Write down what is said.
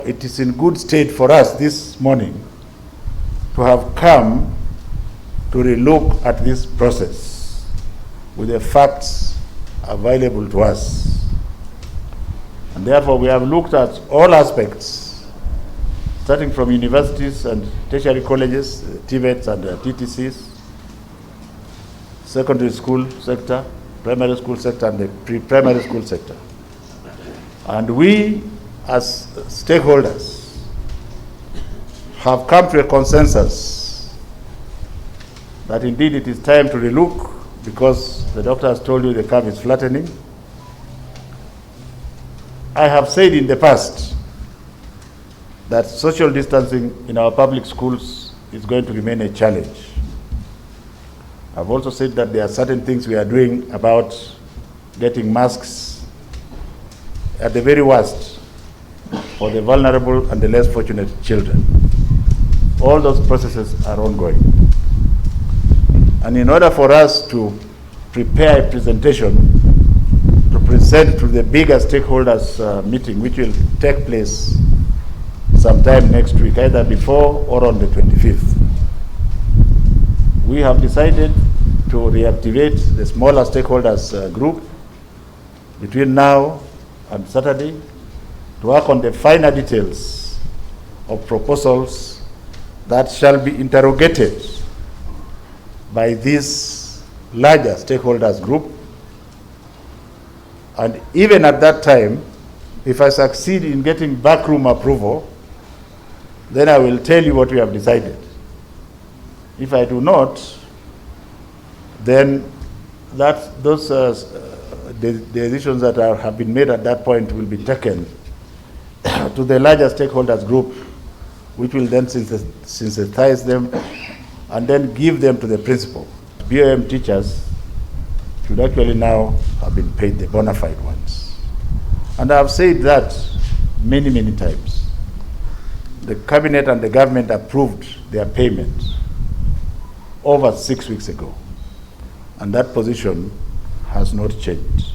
it is in good state for us this morning to have come to relook at this process with the facts available to us. And therefore we have looked at all aspects, starting from universities and tertiary colleges, TVETs and TTCs, secondary school sector, primary school sector and the pre-primary school sector. And we as stakeholders have come to a consensus that indeed it is time to relook, because the doctor has told you the curve is flattening. I have said in the past that social distancing in our public schools is going to remain a challenge. I've also said that there are certain things we are doing about getting masks at the very worst for the vulnerable and the less fortunate children. All those processes are ongoing. And in order for us to prepare a presentation to present to the bigger stakeholders meeting, which will take place sometime next week, either before or on the 25th, we have decided to reactivate the smaller stakeholders group between now and Saturday to work on the finer details of proposals that shall be interrogated by this larger stakeholders group. And even at that time, if I succeed in getting backroom approval, then I will tell you what we have decided. If I do not, then those decisions that have been made at that point will be taken to the larger stakeholders group, which will then synthesize them and then give them to the principal. BOM teachers should actually now have been paid, the bona fide ones. And I have said that many, many times. The cabinet and the government approved their payment over 6 weeks ago, and that position has not changed.